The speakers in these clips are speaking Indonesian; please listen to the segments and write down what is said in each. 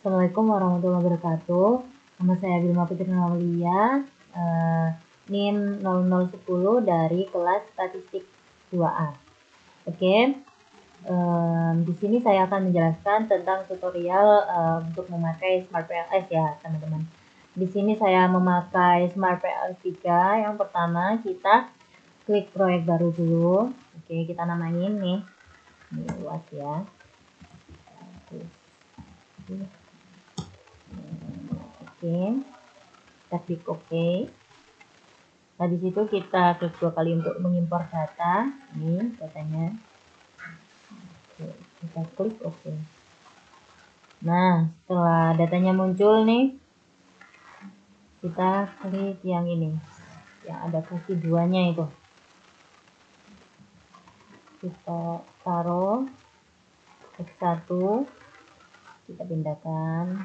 Assalamualaikum warahmatullahi wabarakatuh. Nama saya Bilma Putri Naulia, NIM 0010 dari kelas statistik 2A. Oke, di sini saya akan menjelaskan tentang tutorial untuk memakai Smart PLS ya teman-teman. Di sini saya memakai Smart PLS 3. Yang pertama kita klik proyek baru dulu. Oke, kita namain nih. Ini luas ya. Oke, kita klik OK. Nah, di situ kita klik 2 kali untuk mengimpor data. Ini datanya. Oke, kita klik OK. Nah, setelah datanya muncul nih, kita klik yang ini, yang ada fungsi 2-nya itu. Kita taruh X1, kita pindahkan.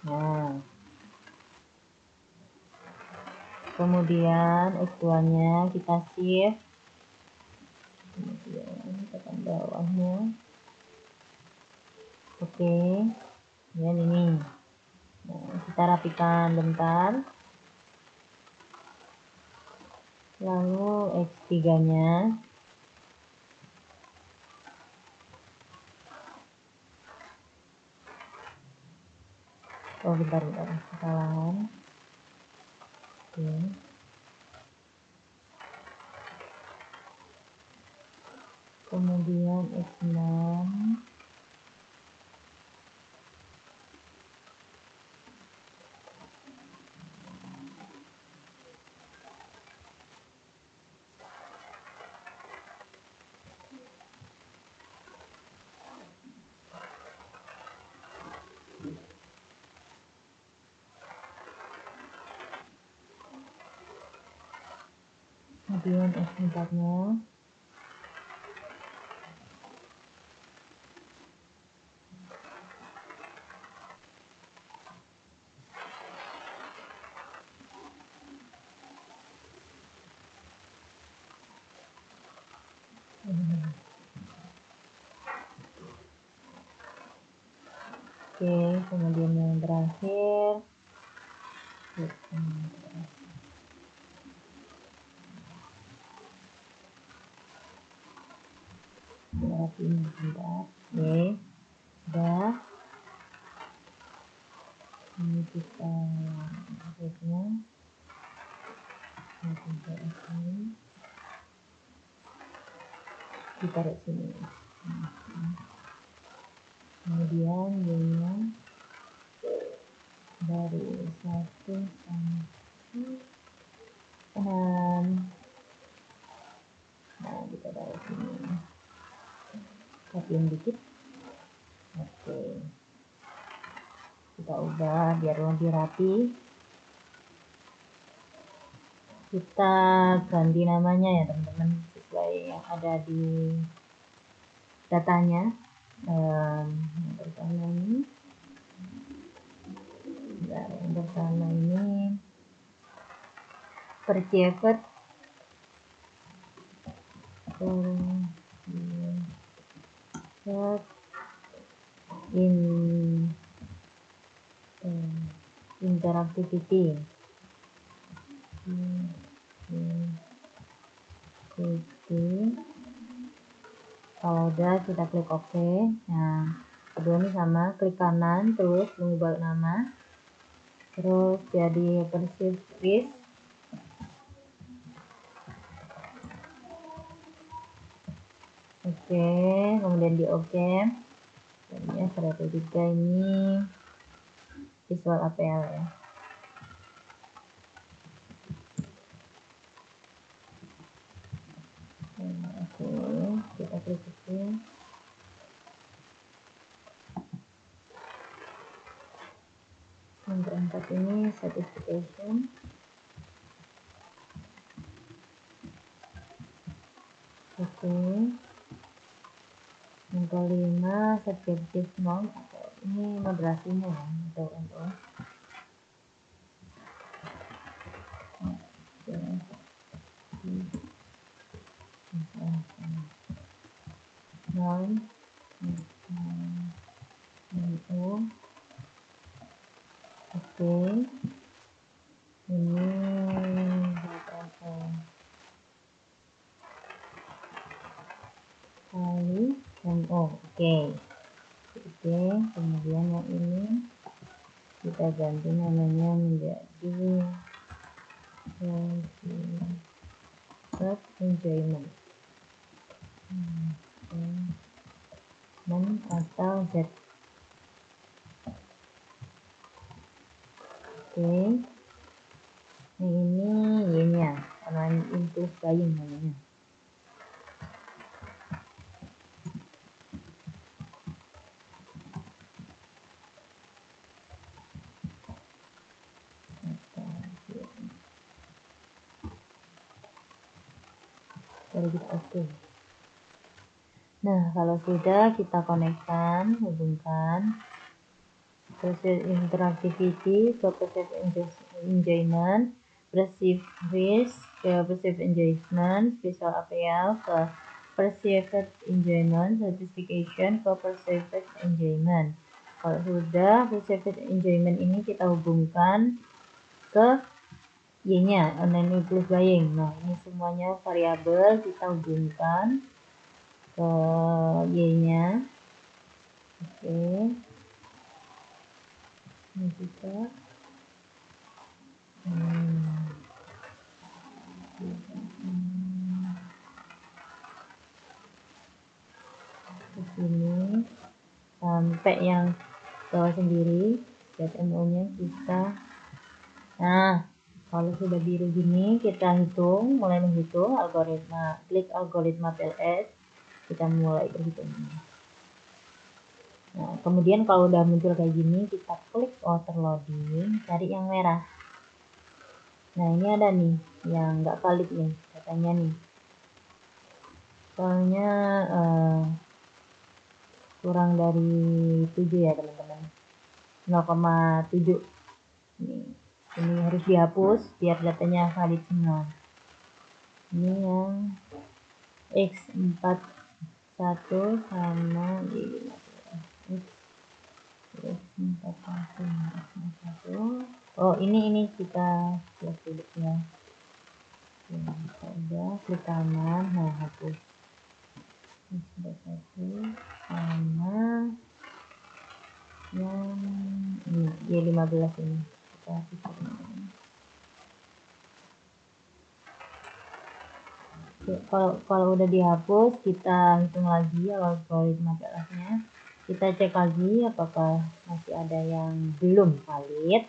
Nah, kemudian X2-nya kita shift, kemudian tekan bawahnya. Oke, kemudian ini. Nah, kita rapikan bentar. Lalu X3-nya. Oh, bentar, kesalahan. Oke. Kemudian X6. Kemudian X4-nya. Oke, kemudian yang terakhir. Ini bentar. Oke, udah. Ini kita berikutnya. Ditaruh sini. Kemudian ini dari 1 sampai 6. Nah, kita taruh sini. Kopiin dikit. Oke, kita ubah biar lebih rapi. Kita ganti namanya ya teman-teman, sesuai yang ada di datanya. Yang pertama ini, Percepat interactivity. Kalau udah kita klik OK. Nah, kedua ini sama, klik kanan terus mengubah nama, terus jadi persist list. Oke, kemudian di OK. Jadinya 103 ini visual APL ya. Oke, kita klik OK. Yang keempat ini certification. Oke. Yang kelima subjective norm, ini moderasinya ya, atau NO. Norm NO. Oke, ini kali MO. Oke, kemudian yang ini kita ganti namanya menjadi enjoyment atau Z. Oke, ini Y-nya online impulse buying namanya. Oke. Nah, kalau sudah kita konekkan, hubungkan proses interactivity ke perceived enjoyment, perceived risk ke perceived enjoyment, visual appeal ke perceived enjoyment, sophistication ke perceived enjoyment. Kalau sudah perceived enjoyment ini kita hubungkan ke Y-nya, online impulse buying. Nah, ini semuanya variabel kita hubungkan ke Y-nya. Oke. Ini juga. Ke sini sampai yang bawah sendiri, ZMO-nya kita. Nah, kalau sudah biru gini, kita hitung, mulai menghitung algoritma, klik algoritma PLS, kita mulai berhitung. Nah, kemudian kalau udah muncul kayak gini, kita klik overloading, cari yang merah. Nah, ini ada nih, yang nggak valid nih, katanya nih. Soalnya kurang dari 7 ya teman-teman, 0,7. Ini harus dihapus biar datanya valid semua. Ini yang X41 sama X41. Oh, ini kita lihat dulu ya. Udah klik kanan, nah hapus. X41 sama yang ini Y15 ini kita hapus. Kalau udah dihapus, kita hitung lagi algoritma PLS-nya. Kita cek lagi apakah masih ada yang belum valid.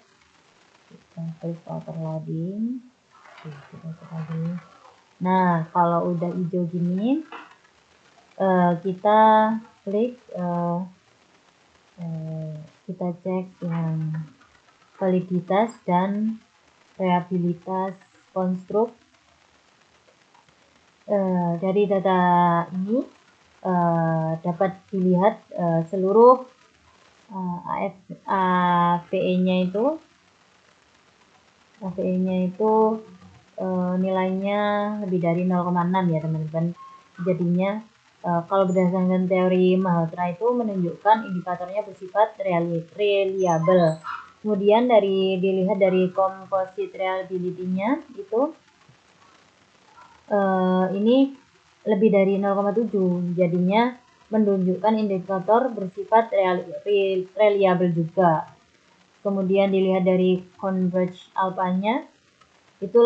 Kita klik overloading. Kita cek lagi. Nah, kalau udah hijau gini, kita klik, kita cek yang validitas dan reliabilitas konstruk. Dari data ini dapat dilihat seluruh AVE-nya itu nilainya lebih dari 0,6 ya teman-teman. Jadinya kalau berdasarkan teori Malhotra itu menunjukkan indikatornya bersifat reliable. Kemudian dilihat dari composite reliability-nya itu ini lebih dari 0,7, jadinya menunjukkan indikator bersifat reliable juga. Kemudian dilihat dari converge alpha-nya itu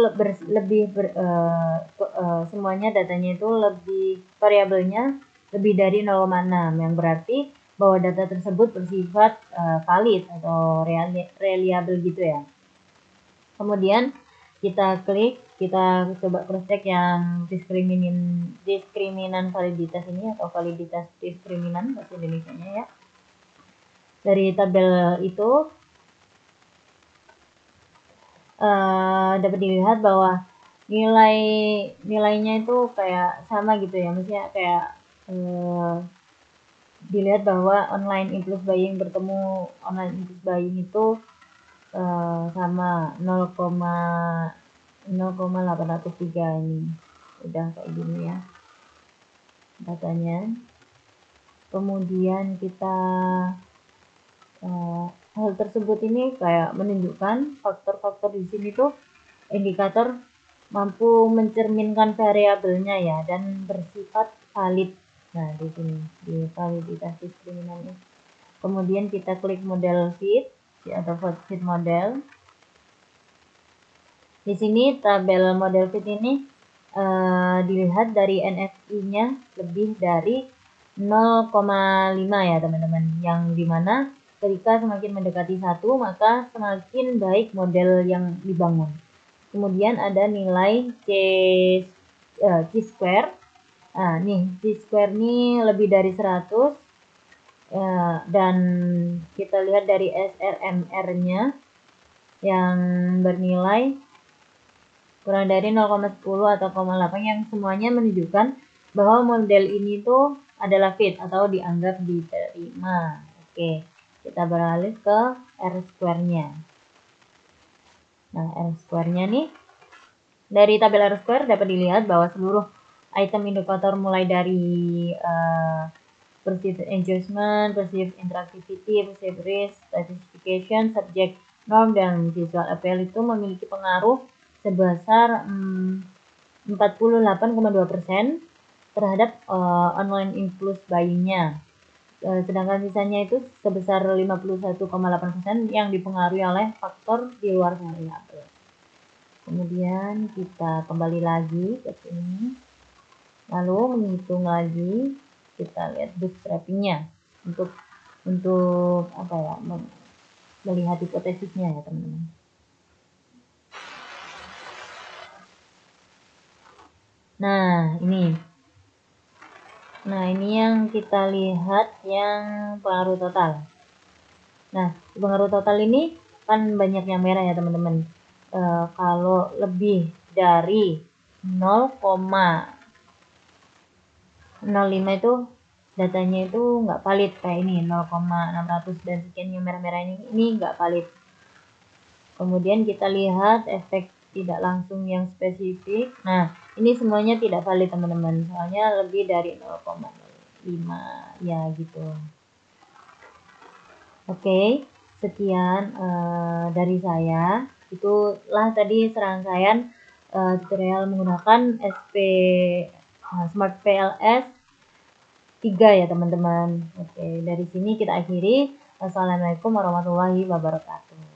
semuanya datanya itu lebih variabelnya lebih dari 0,6, yang berarti bahwa data tersebut bersifat valid atau reliable gitu ya. Kemudian kita coba cross check yang diskriminan validitas ini atau validitas diskriminan bahasa Indonesianya ya. Dari tabel itu dapat dilihat bahwa nilainya itu kayak sama gitu ya, maksudnya kayak dilihat bahwa online impulse buying bertemu online impulse buying itu sama 0,803 ini udah kayak gini ya datanya. Kemudian kita hal tersebut ini kayak menunjukkan faktor-faktor di sini tuh indikator mampu mencerminkan variabelnya ya dan bersifat valid. Nah, di sini di validitas diskriminannya. Kemudian kita klik model fit atau fit model. Di sini tabel model fit ini dilihat dari NFI-nya lebih dari 0,5 ya teman-teman, yang dimana ketika semakin mendekati 1 maka semakin baik model yang dibangun. Kemudian ada nilai C-square. Nah, nih C-square ini lebih dari 100 dan kita lihat dari SRMR-nya yang bernilai kurang dari 0,10 atau 0,8 yang semuanya menunjukkan bahwa model ini tuh adalah fit atau dianggap diterima. Oke, kita beralih ke R-square-nya. Nah, R-square-nya nih, dari tabel R-square dapat dilihat bahwa seluruh item indikator mulai dari perceived engagement, perceived interactivity, perceived risk, satisfaction, subject norm, dan visual appeal itu memiliki pengaruh sebesar 48,2% terhadap online impulse buying-nya. Sedangkan sisanya itu sebesar 51,8% yang dipengaruhi oleh faktor di luar variabel. Kemudian kita kembali lagi ke sini. Lalu menghitung lagi, kita lihat bootstrapping-nya untuk apa ya, melihat hipotesisnya ya teman-teman. Nah, ini yang kita lihat yang pengaruh total. Nah, pengaruh total ini kan banyak yang merah ya teman-teman. Kalau lebih dari 0,05 itu datanya itu nggak valid, kayak ini 0,600 dan sekian yang merah-merah ini nggak valid. Kemudian kita lihat efek tidak langsung yang spesifik. Nah, ini semuanya tidak valid teman-teman, soalnya lebih dari 0,5 ya gitu. Oke, sekian dari saya. Itulah tadi serangkaian tutorial menggunakan Smart PLS 3 ya teman-teman. Oke, dari sini kita akhiri. Wassalamualaikum warahmatullahi wabarakatuh.